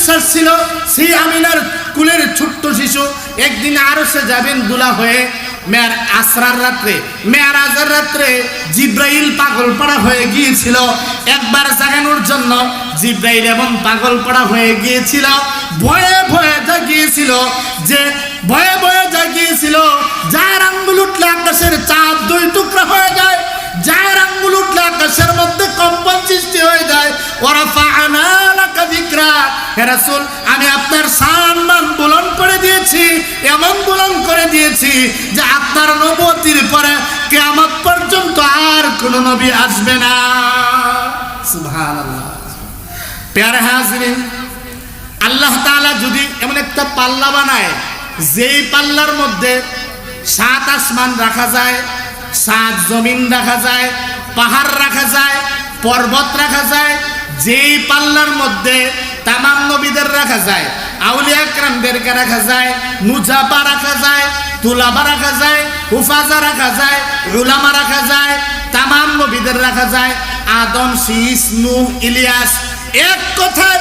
বিশ্বাস ছিল সেই আমিনার কুলের ছোট্ট শিশু একদিন আরশে যাবেন দুলা হয়ে। মেরাজের রাত্রে জিব্রাইল পাগল পাড়া হয়ে গিয়েছিল একবার জাগানোর জন্য। জিব্রাইল এমন পাগল পাড়া হয়ে গিয়েছিল, ভয়ে ভয়ে জাগিয়েছিল, যার আঙ্গুল উঠলে আকাশের চাঁদ দুই টুকরা হয়ে যায়, যার আঙ্গুল উঠলে আকাশের মধ্যে কম্পন সৃষ্টি হয়ে যায়। ওয়ারাফা'না লাকা যিকরাক, হে রাসূল আমি আপনার সম্মান বুলন্দ করে দিয়েছি, এমন বুলন্দ করে দিয়েছি যে আপনার নবুয়তির পরে কিয়ামত পর্যন্ত আর কোন নবী আসবে না। সুবহানাল্লাহ। প্যারে হাজিরিন, আল্লাহ তাআলা যদি এমন একটা পাল্লা বানায় যেই পাল্লার মধ্যে 7 আসমান রাখা যায়, 7 জমিন রাখা যায়, পাহাড় রাখা যায়, পর্বত রাখা যায়, যেই পাল্লার মধ্যে তামাম নবীদের রাখা যায়, আউলিয়া کرامদেরকে রাখা যায়, নুজাবা রাখা যায়, তুলাবা রাখা যায়, হুফাজা রাখা যায়, উলামা রাখা যায়, তামাম নবীদের রাখা যায়, আদম, শীস, নূহ, ইলিয়াস, এক কথায়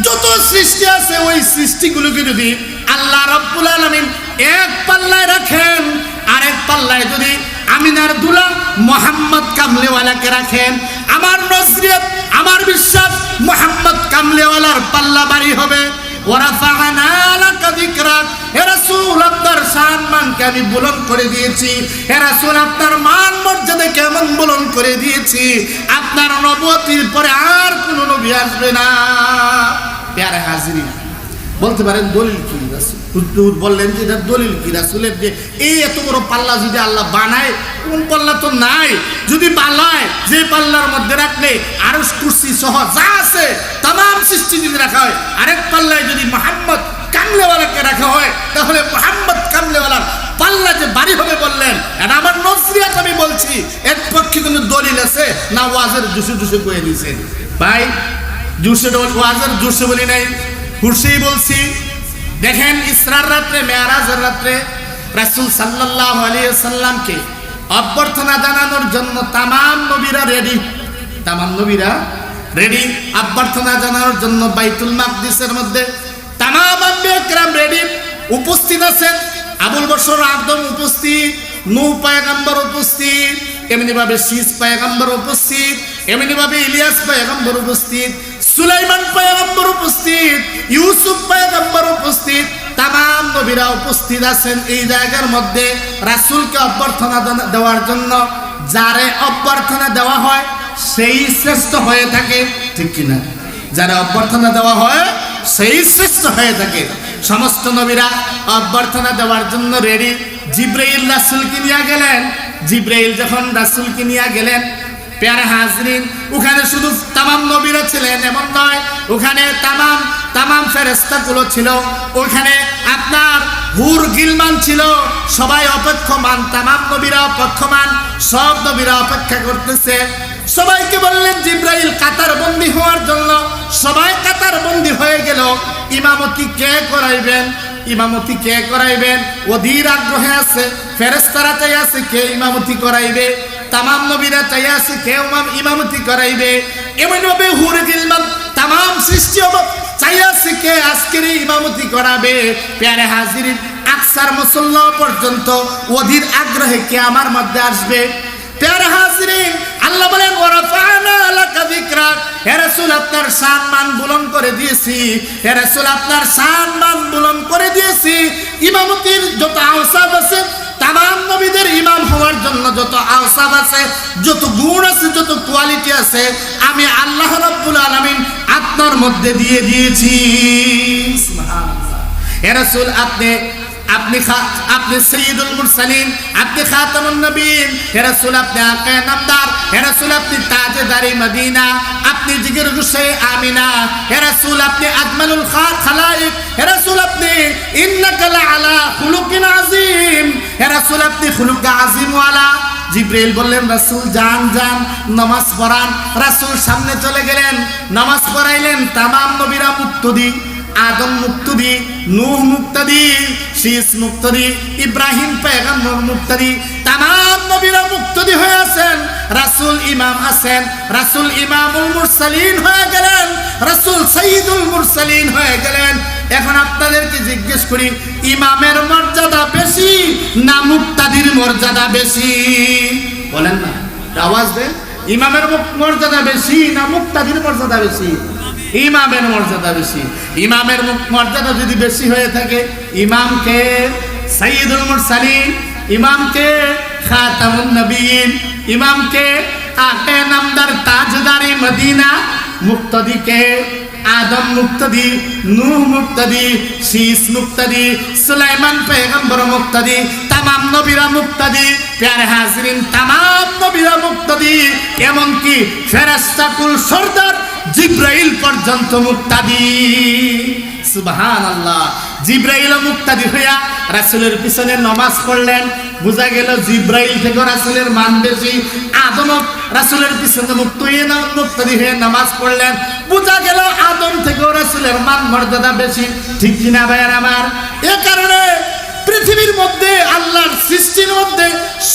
যত সৃষ্টি আছে ওই সৃষ্টিগুলোকে যদি আল্লাহ রাব্বুল আলামিন এক পাল্লায় রাখেন, আরেক পাল্লায় যদি আমিনার দুলা মুহাম্মদ কামলেওয়ালাকে রাখেন, আমার নজরিয়ত, আমার বিশ্বাস মুহাম্মদ কামলেওয়ালার পাল্লা বাড়ি হবে। ওয়ারাফা'না লাকা যিকরাক, হে রাসূল আপনার সম্মানকে আমি বুলন্দ করে দিয়েছি, হে রাসূল আপনার মান মর্যাদা কেমন বুলন্দ করে দিয়েছি, আপনার নবুয়তির পরে আর কোন নবী আসবে না। প্যারে হাজিরিন, বলতে পারেন দলিল কি? রাসূল বললেন যে এটা দলিল কি? রাসূলের যে এই এত বড় পাল্লা যদি আল্লাহ বানায়, কোন পাল্লা তো নাই, যদি বানায় যে পাল্লার মধ্যে রাখলে আরশ কুরসি সহ যা আছে তামাম সৃষ্টি যদি রাখা হয়, আরেক পাল্লায় যদি মুহাম্মদ কামলেওয়ালাকে রাখা হয়, তাহলে মুহাম্মদ কামলেওয়ালার পাল্লা যে বাড়ি হবে বললেন, এটা আমার নজরিয়াত আমি বলছি, এর পক্ষে কোনো দলিল আছে না? ওয়াজের জুসে কয়ে দিয়েছেন ভাই, ওয়াজের জুসে বলি নাই, কুরসি বলছি। দেখেন ইসরার রাত্রে, মেরাজের রাত্রে রাসূল সাল্লাল্লাহু আলাইহি ওয়াসাল্লামকে অভ্যর্থনা জানানোর জন্য তামাম নবীরা রেডি, অভ্যর্থনা জানানোর জন্য বাইতুল মাকদিসের মধ্যে তামাম আম্বিয়া কিরাম রেডি, উপস্থিত আছেন। আবুল বশর আদম উপস্থিত, নূহ পয়গম্বর উপস্থিত, এমনি ভাবে শীস পয়গম্বর উপস্থিত, এমনি ভাবে ইলিয়াস পয়গম্বর উপস্থিত, সুলাইমান পয়গম্বর উপস্থিত, ইউসুফ পয়গম্বর উপস্থিত, তামাম নবীরা উপস্থিত আছেন এই জায়গার মধ্যে রাসূলকে অভ্যর্থনা দেওয়ার জন্য। যারে অভ্যর্থনা দেওয়া হয় সেই শ্রেষ্ঠ হয়ে থাকে, ঠিক কিনা? যারা অভ্যর্থনা দেওয়া হয় সেই শ্রেষ্ঠ হয়ে থাকে। সমস্ত নবীরা অভ্যর্থনা দেওয়ার জন্য রেডি। জিব্রাইল রাসূলকে নিয়ে গেলেন। জিব্রাইল যখন রাসূলকে নিয়ে গেলেন, প্যারা হাজরিন, ওখানে শুধু তামাম নবীরা ছিলেন এমন নয়, ওখানে তামাম ফেরেশতাগুলো ছিল, ওখানে আপনার হুর গিলমান ছিল, সবাই অপেক্ষমান, তামাম নবীরা অপেক্ষমান, সব নবীরা অপেক্ষা করতেছে। সবাইকে বললেন জিব্রাইল কাতার বন্দী হওয়ার জন্য। সবাই কাতার বন্দী হয়ে গেল। ইমামতি কে করাইবেন? অধীর আগ্রহে আছে, ফেরেশতারা চাই আছে কে ইমামতি করাইবে, তামাম নবীরা চাই আছে কে ইমামতি করাইবে। এমনভাবে হুর গিলমান তামাম সৃষ্টি চাই আছে কে আজকের ইমামতি করাবে। প্যারে হাজিরিন, আকসার মুসল্লা পর্যন্ত অধীর আগ্রহে কে আমার মধ্যে আসবে। প্যারে হাজিরিন, আল্লাহ বলেন ওয়ারাফা'না লাকা যিকরাক, হে রাসূল আপনার সম্মান বুলন্দ করে দিয়েছি, হে রাসূল আপনার সম্মান বুলন্দ করে দিয়েছি। ইমামতির যত আওসাফ আছে, তামাম নবীদের ইমাম হওয়ার জন্য যত আওসাফ আছে, যত গুণ আছে, যত কোয়ালিটি আছে, আমি আল্লাহ রাব্বুল আলামিন আপনার মধ্যে দিয়ে দিয়েছি। সুবহানাল্লাহ। হে রাসূল আপনি সাইয়্যিদুল মুরসালিন, আপনি খাতামুন নবীন, হে রাসূল আপনি আকা নামদার, হে রাসূল আপনি তাজদারি মদিনা, আপনি জিগর গুশে আমিনা, হে রাসূল আপনি আজমালুল খালাইক, হে রাসূল আপনি ইন্নাকা লাআলা খুলুকিন আযীম, হে রাসূল আপনি খুলুক আযীম ওয়ালা। জিব্রাইল বললেন রাসূল যান নামাজ পড়ান। রাসূল সামনে চলে গেলেন, নামাজ পড়াইলেন। তামাম নবীরা মুক্তদি, আদম মুক্তদি, নূহ মুক্তদি, শীস মুক্তদি, ইব্রাহিম পয়গম্বর মুক্তদি, তামাম নবীরা মুক্তদি হয়ে আছেন। রাসূল ইমাম আছেন, রাসূল ইমামুল মুরসালিন হয়ে গেলেন, রাসূল সাইয়্যিদুল মুরসালিন হয়ে গেলেন। এখন আপনাদেরকে জিজ্ঞেস করি, ইমামের মর্যাদা বেশি না মুক্তাদির মর্যাদা বেশি? বলেন না, আওয়াজ দেন। ইমামের মর্যাদা বেশি না মুক্তাদির মর্যাদা বেশি? ইমামের মর্যাদা বেশি। ইমামের মর্যাদা যদি বেশি হয়ে থাকে, ইমামকে সাইয়্যিদুল মুরসালিন, ইমামকে খাতামুন নবীন, ইমামকে আকে নামদার তাজদারে মদিনা, মুক্তাদিকে আদম মুক্তদি, নূহ মুক্তদি, শীস মুক্তদি, সুলাইমান পয়গম্বর মুক্তদি, তামাম নবীরা মুক্তদি। প্যারে হাজরিন, তামাম নবীরা মুক্তদি, এমনকি ফেরেশতাকুল সরদার জিব্রাইল পর্যন্ত মুক্তাদি। সুবহানাল্লাহ। জিব্রাইল মুক্তাদি হইয়া রাসূলের পিছনে নামাজ পড়লেন। বোঝা গেল জিব্রাইল থেকে রাসূলের মান বেশি। আদম রাসূলের পিছনে মুক্তাদি হয়ে নামাজ পড়লেন। বোঝা গেল আদম থেকে রাসূলের মান মর্যাদা বেশি। ঠিক কিনা ভাইয়ের আমার? এ কারণে পৃথিবীর মধ্যে আল্লাহর সৃষ্টির মধ্যে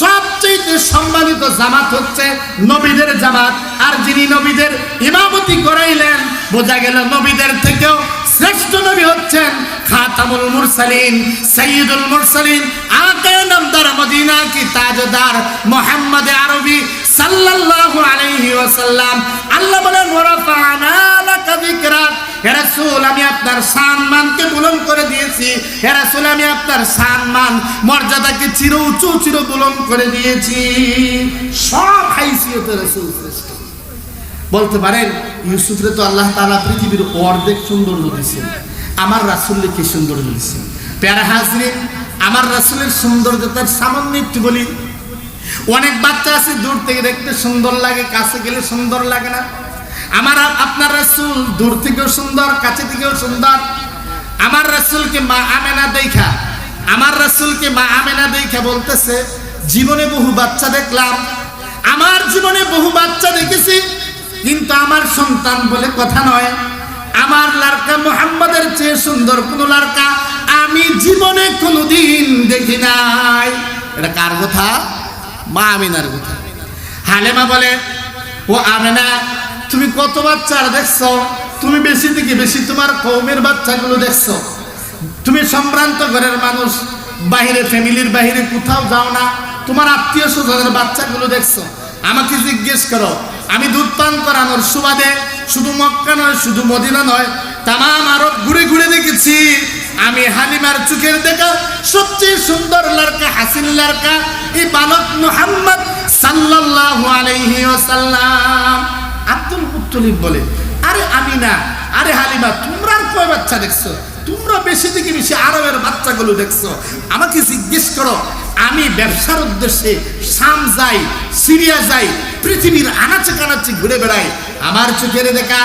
সবচেয়ে সম্মানিত জামাত হচ্ছে নবীদের জামাত। আর যিনি নবীদের ইমামতি করাইলেন, বোঝা গেল নবীদের থেকেও শ্রেষ্ঠ নবী হচ্ছেন খাতামুল মুরসালিন, সাইয়্যিদুল মুরসালিন, আকে নামদার মদিনা কি তাজদার মুহাম্মদ আরবি সাল্লাল্লাহু আলাইহি ওয়াসাল্লাম। আল্লাহ বলেন, ওয়ারাফা'না লাকা যিকরাক, হে রাসূল আমি আপনার সম্মানকে বুলন্দ করে দিয়েছি। হে রাসূল আমি আপনার সম্মান মর্যাদাকে চির উঁচু চির বুলন্দ করে দিয়েছি। সব হাইসিয়তে রাসূল শ্রেষ্ঠ। বলতে পারেন, ইউসুফরে তো আল্লাহ তাআলা পৃথিবীর অর্ধেক সৌন্দর্য দিয়েছেন, আমার রাসূলকে কি সৌন্দর্য দিয়েছেন? প্যারা হাজরিন, আমার রাসূলের সৌন্দর্যতার সামান্য একটু বলি। অনেক বাচ্চা আছে দূর থেকে দেখতে সুন্দর লাগে, কাছে গেলে সুন্দর লাগে না। আমার আপনার রাসূল দূর থেকেও সুন্দর, কাছে থেকেও সুন্দর। আমার রাসূলকে মা আমেনা দেখা, আমার রাসূলকে মা আমেনা দেখা বলতেছে, জীবনে বহু বাচ্চা দেখলাম, আমার জীবনে বহু বাচ্চা দেখেছি, কিন্তু আমার সন্তান বলে কথা নয়। আমার লাড়কা মুহাম্মাদের চেয়ে সুন্দর কোন লাড়কা আমি জীবনে কোনোদিন দেখি নাই। এটা কার কথা? মা আমিনার কথা। হালেমা বলে, ও আমেনা, তুমি কত বাচ্চা দেখছো? তুমি বেশি থেকে বেশি তোমার কওমের বাচ্চাগুলো দেখছো। তুমি সম্ভ্রান্ত ঘরের মানুষ, বাহিরে ফ্যামিলির বাহিরে কোথাও যাও না, তোমার আত্মীয় স্বজনের বাচ্চাগুলো দেখছো। আমাকে জিজ্ঞেস করো, আমি দুধ পান করানোর সুবাদে শুধু মক্কা নয়, শুধু মদিনা নয়, তামাম আরব ঘুরে ঘুরে দেখেছি। আমি হালিমার চোখের দেখা সবচেয়ে সুন্দর লড়কা, হাসিন লড়কা এই বালক মুহাম্মদ সাল্লাল্লাহু আলাইহি ওয়াসাল্লাম। আব্দুল মুত্তালিব বলে, আরে আমিনা, আরে হালিমা, তোমরা আর কয় বাচ্চা দেখছো? তোমরা বেশি থেকে বেশি আরবের বাচ্চাগুলো দেখছো। আমাকে জিজ্ঞেস করো, আমি ব্যবসার উদ্দেশ্যে শাম যাই, সিরিয়া যাই, পৃথিবীর আনাচে কানাচে ঘুরে বেড়াই, আমার চোখের দেখা,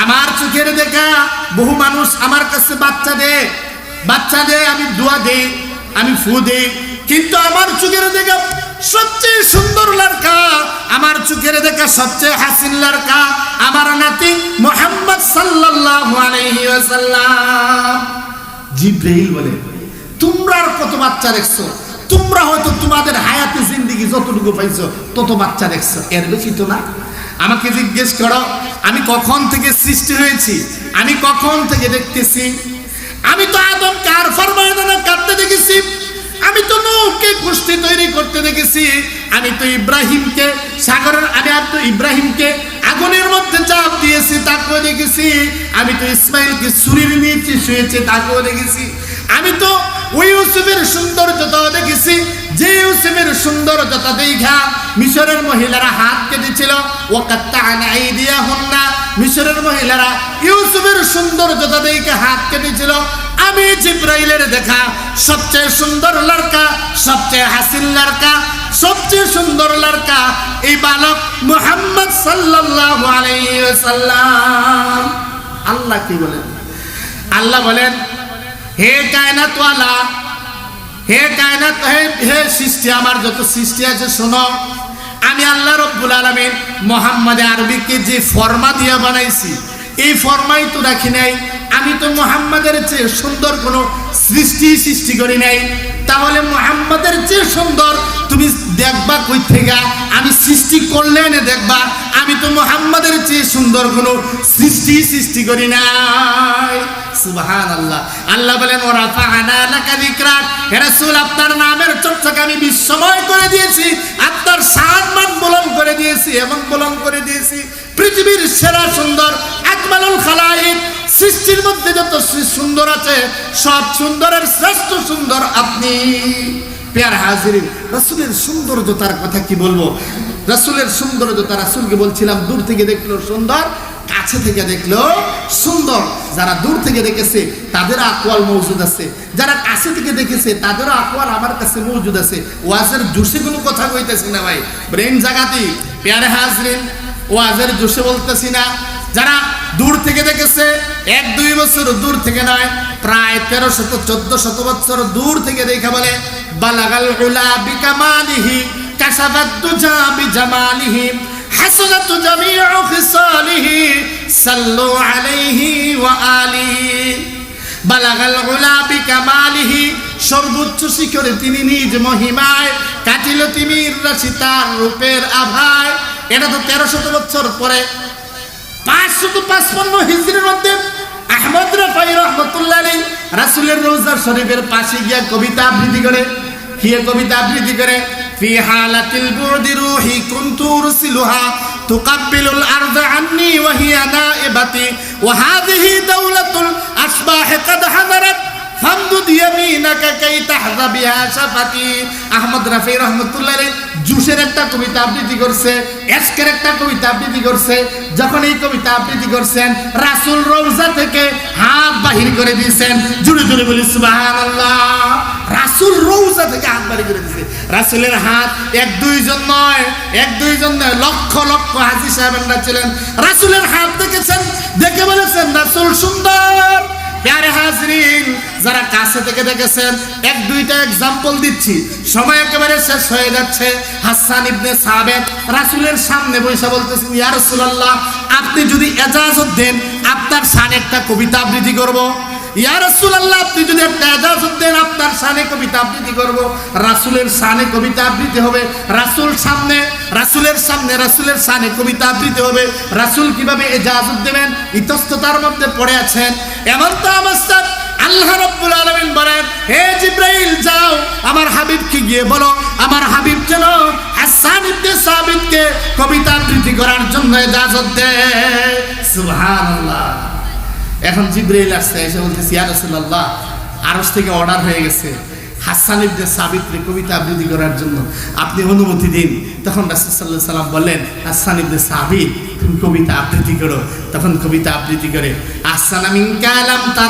আমার চোখের দেখা বহু মানুষ আমার কাছে বাচ্চা দেয়, আমি দোয়া দেই, আমি ফু দেই, কিন্তু আমার চোখের দেখা সবচেয়ে সুন্দর লড়কা, আমার চোখের দেখা সবচেয়ে হাসিন লড়কা আমার নাতি মুহাম্মদ সাল্লাল্লাহু আলাইহি ওয়াসাল্লাম। জিব্রাইল বলে, তোমরা আর কত বাচ্চা দেখছো? তোমরা হয়তো তোমাদের হায়াতে জিন্দেগি যতটুকু পাইছো তত বাচ্চা দেখছো, এর বেশি তো না। আমাকে জিজ্ঞেস করো, আমি কখন থেকে সৃষ্টি হয়েছি, আমি কখন থেকে দেখতেছি? আমি তো আদমকে আর ফরমায়না কাটতে দেখেছি, আমি তো নূহকে কুষ্টি তৈরি করতে দেখেছি, আমি তো ইব্রাহিমকে সাগরের, ইব্রাহিমকে আগুনের মধ্যে চাপ দিয়েছি তাকেও দেখেছি, আমি তো ইসমাইলকে ছুরির নিচে শুয়েছে তাকেও দেখেছি, আমি তো ওই ইউসুফের সৌন্দর্যতা দেখেছি যে ইউসুফের সৌন্দর্যতা দেখা মিশরের মহিলারা হাত কেটেছিল। ওয়াকাত্তা'না আইদিয়াহুন্না, মিশরের মহিলারা ইউসুফের সৌন্দর্যতা দেখে হাত কেটেছিল। আমি জিব্রাইলের দেখা সবচেয়ে সুন্দর লড়কা, সবচেয়ে হাসিন লড়কা, সবচেয়ে সুন্দর লড়কা এই বালক মুহাম্মদ সাল্লাল্লাহু আলাইহি ওয়াসাল্লাম। আল্লাহ কি বলেন? আল্লাহ বলেন, হে কায়নাত ওয়ালা, হে কায়নাত, হে সৃষ্টি, আমার যত সৃষ্টি আছে শোনো, আমি আল্লাহ রব্বুল আলামিন মুহাম্মদ আরবিকে যে ফরমা দিয়া বানাইছি, এই ফরমাই তো রাখি নাই, আমি তো মুহাম্মাদের চেয়ে সুন্দর কোনো সৃষ্টি করি নাই, তাহলে মুহাম্মাদের চেয়ে সুন্দর তুমি দেখবা কই থেকে? আমি সৃষ্টি করলে না দেখবা, আমি তো মুহাম্মাদের চেয়ে সুন্দর কোনো সৃষ্টি করি নাই। সুবহানাল্লাহ। আল্লাহ বলেন ওয়া রাফা'না লাকা যিকরাক, হে রাসূল আপনার নামের চর্চাকে আমি বিস্ময় করে দিয়েছি, আপনার সম্মান বুলন্দ করে দিয়েছি এবং বুলন্দ করে দিয়েছি। পৃথিবীর সেরা সুন্দর আকমালুল খালায়েক, সৃষ্টির মধ্যে যত সুন্দর আছে সব সুন্দরের শ্রেষ্ঠ সুন্দর আপনি। প্রিয় হাজিরিন, রাসূলের সৌন্দর্যতার কথা কি বলবো? রাসূলের সৌন্দর্যতা, রাসূলকে বলছিলাম দূর থেকে দেখলো সুন্দর, কাছে থেকে দেখলো সুন্দর। যারা দূর থেকে দেখেছে তাদের আকওয়াল মওজুদ আছে, যারা কাছে থেকে দেখেছে তাদেরও আকওয়াল আমার কাছে মওজুদ আছে। ওয়াজের জোশে কোনো কথা কইতেছি না ভাই, ব্রেন জাগাতি। প্রিয় হাজিরিন, ওয়াজের জোশে বলতেছি না। যারা দূর থেকে দেখেছে, 1-2 বছর দূর থেকে নয়, প্রায় 1300-1400 বছর দূর থেকে দেখা বলে বালাগাল উলা বিকামালিহি কাশাফাত দুজা বিজামালিহি হাসানাতু জামিউ খিসালিহি সাল্লু আলাইহি ওয়া আলিহি। বালাগাল উলা বিকামালিহি, সর্বোচ্চ শিখরে তিনি নিজ মহিমায়, কাটিল তিমির রাশি তার রূপের আভায়। এটা তো 1300 বছর পরে। 555 হিজরির মধ্যে আহমদ রাফাই রহমাতুল্লাহ আলাইহি রাসূলের রওজা শরীফের পাশে গিয়া কবিতা আবৃত্তি করে। কি কবিতা আবৃত্তি করে? ফি হালাতিল বুদি রূহি কুনতু উরসিলুহা তুকাব্বিলুল আরদা আন্নি ওয়া হিয়া নাইবাতি ওয়া হাযিহি দাওলাতুল আসবাহ কাদ হাদারাত ফামদুদ ইয়ামিনাকা কাই তাহযা বিহা শাফাতি। আহমদ রাফাই রহমাতুল্লাহ আলাইহি জুসের একটা কবিতা আবৃত্তি করছে, এশকের একটা কবিতা আবৃত্তি করছে। যখন এই কবিতা আবৃত্তি করছেন, রাসূল রওজা থেকে হাত বাহির করে দিয়েছেন। জোরে জোরে বলি সুবহানাল্লাহ। রাসূল রওজা থেকে হাত বাহির করে দিয়েছে। রাসূলের হাত 1-2 জন নয়, 1-2 জন নয়, লক্ষ লক্ষ হাজী সাহেবরা ছিলেন। রাসূলের হাত দেখেছেন, দেখে বলেছেন রাসূল সুন্দর। প্রিয় হাজিরিন, যারা কাছে থেকে দেখেছেন 1-2টা एग्जांपल দিচ্ছি, সময় একেবারে শেষ হয়ে যাচ্ছে। হাসান ইবনে সাবিত রাসূলের সামনে বসে বলতেছেন, ইয়া রাসূলুল্লাহ আপনি যদি ইজাজত দেন আপনার শানে একটা কবিতা আবৃত্তি করব। ইয়া রাসূলুল্লাহ আপনি যদি একটা ইজাজত দেন আপনার শানে কবিতা আবৃত্তি করব। রাসূলের শানে কবিতা আবৃত্তি হবে। রাসূলের শানে কবিতা আবৃত্তি হবে। রাসূল কিভাবে ইজাজত দেবেন ইতস্ততার মধ্যে পড়ে আছেন। এমন তো অবস্থা আল্লাহ রাব্বুল আলামিন বলেন, হে জিবরাইল যাও আমার হাবিবকে গিয়ে বলো আমার হাবিব যেন হাসান ইবনে সাবিতকে কবিতা আবৃত্তি করার জন্য ইজাজত দেয়। সুবহানাল্লাহ। এখন জিবরাইল আসছে, এসে বলতেছে, ইয়া রাসূলুল্লাহ আরশ থেকে অর্ডার হয়ে গেছে হাসান ইবনে সাবিতকে কবিতা আবৃত্তি করার জন্য, আপনি অনুমতি দিন। তখন রাসূল সাল্লাল্লাহু আলাইহি ওয়াসাল্লাম বললেন, হাসান ইবনে সাবিত তুমি কবিতা আবৃত্তি করো। তখন কবিতা আবৃত্তি করে, আহসানা মিনকা লাম তারা